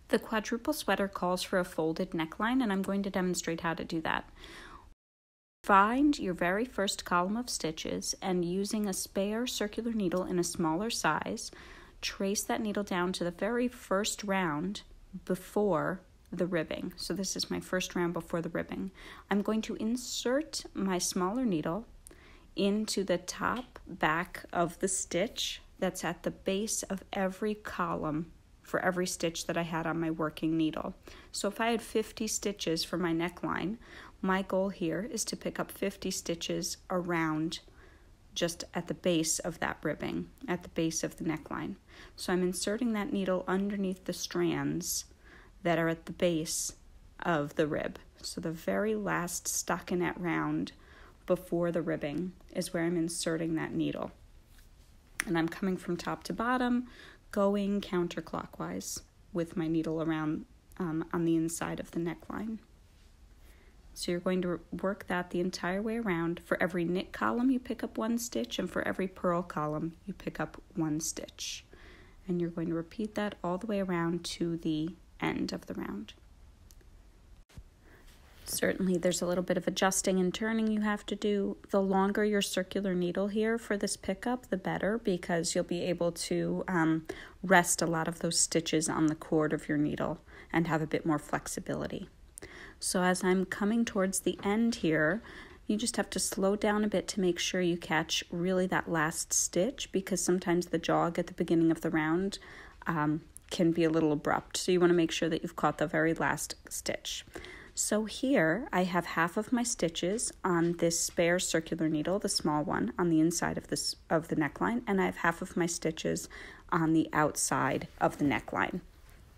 The quadruple sweater calls for a folded neckline, and I'm going to demonstrate how to do that. Find your very first column of stitches and using a spare circular needle in a smaller size, trace that needle down to the very first round before the ribbing. So this is my first round before the ribbing. I'm going to insert my smaller needle into the top back of the stitch that's at the base of every column for every stitch that I had on my working needle. So if I had 50 stitches for my neckline, my goal here is to pick up 50 stitches around just at the base of that ribbing, at the base of the neckline. So I'm inserting that needle underneath the strands that are at the base of the rib. So the very last stockinette round before the ribbing is where I'm inserting that needle. And I'm coming from top to bottom, going counterclockwise with my needle around on the inside of the neckline. So you're going to work that the entire way around. For every knit column, you pick up one stitch, and for every purl column, you pick up one stitch. And you're going to repeat that all the way around to the end of the round. Certainly, there's a little bit of adjusting and turning you have to do. The longer your circular needle here for this pickup, the better, because you'll be able to rest a lot of those stitches on the cord of your needle and have a bit more flexibility. So as I'm coming towards the end here, you just have to slow down a bit to make sure you catch really that last stitch, because sometimes the jog at the beginning of the round can be a little abrupt. So you want to make sure that you've caught the very last stitch. So here I have half of my stitches on this spare circular needle, the small one, on the inside of the neckline, and I have half of my stitches on the outside of the neckline,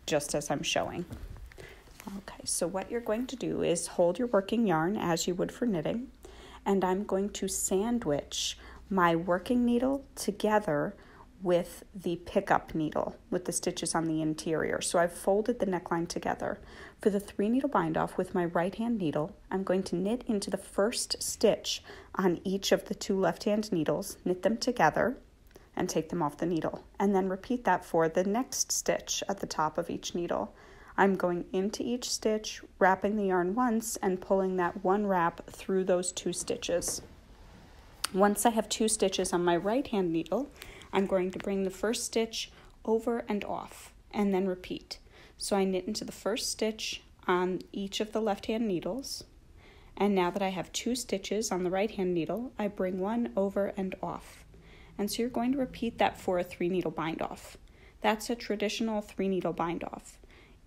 just as I'm showing. Okay, so what you're going to do is hold your working yarn as you would for knitting, and I'm going to sandwich my working needle together with the pickup needle with the stitches on the interior. So I've folded the neckline together. For the 3 needle bind off with my right hand needle, I'm going to knit into the first stitch on each of the 2 left hand needles, knit them together and take them off the needle, and then repeat that for the next stitch at the top of each needle. I'm going into each stitch, wrapping the yarn once and pulling that one wrap through those 2 stitches. Once I have 2 stitches on my right hand needle, I'm going to bring the first stitch over and off and then repeat. So I knit into the first stitch on each of the left hand needles, and now that I have 2 stitches on the right hand needle, I bring one over and off. And so you're going to repeat that for a 3 needle bind off. That's a traditional 3 needle bind off.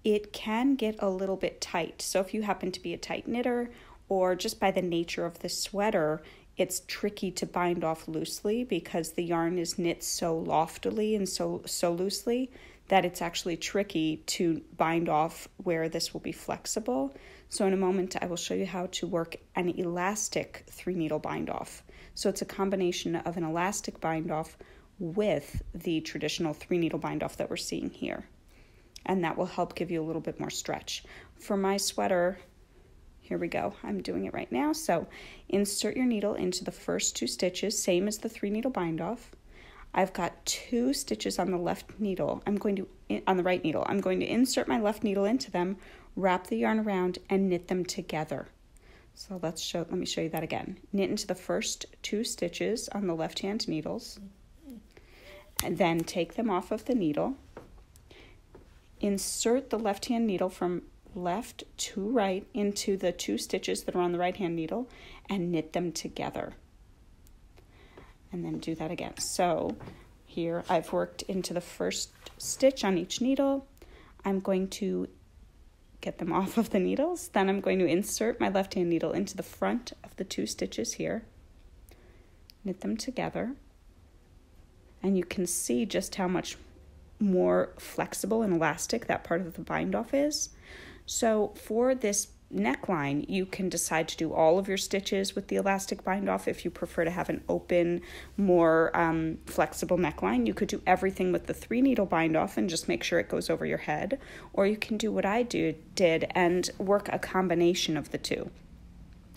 It can get a little bit tight, so if you happen to be a tight knitter, or just by the nature of the sweater, it's tricky to bind off loosely because the yarn is knit so loftily and so loosely that it's actually tricky to bind off where this will be flexible. So in a moment, I will show you how to work an elastic 3 needle bind off. So it's a combination of an elastic bind off with the traditional 3 needle bind off that we're seeing here. And that will help give you a little bit more stretch. For my sweater, here we go. I'm doing it right now. So insert your needle into the first 2 stitches, same as the 3 needle bind off. I've got 2 stitches on the left needle. On the right needle. I'm going to insert my left needle into them, wrap the yarn around, and knit them together. So let me show you that again. Knit into the first 2 stitches on the left hand needles, and then take them off of the needle. Insert the left hand needle from left to right into the 2 stitches that are on the right hand needle and knit them together. And then do that again. So here I've worked into the first stitch on each needle. I'm going to get them off of the needles. Then I'm going to insert my left hand needle into the front of the 2 stitches here, knit them together, and you can see just how much more flexible and elastic that part of the bind off is. So for this neckline, you can decide to do all of your stitches with the elastic bind off if you prefer to have an open, more flexible neckline. You could do everything with the 3 needle bind off and just make sure it goes over your head, or you can do what I did and work a combination of the 2.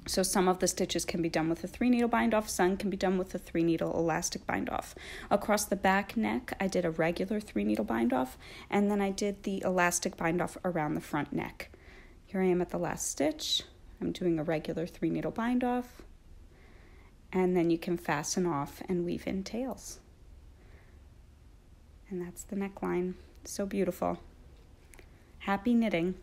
So some of the stitches can be done with a 3-needle bind off, some can be done with a 3-needle elastic bind off. Across the back neck, I did a regular 3-needle bind off, and then I did the elastic bind off around the front neck. Here I am at the last stitch. I'm doing a regular 3-needle bind off, and then you can fasten off and weave in tails. And that's the neckline. So beautiful. Happy knitting.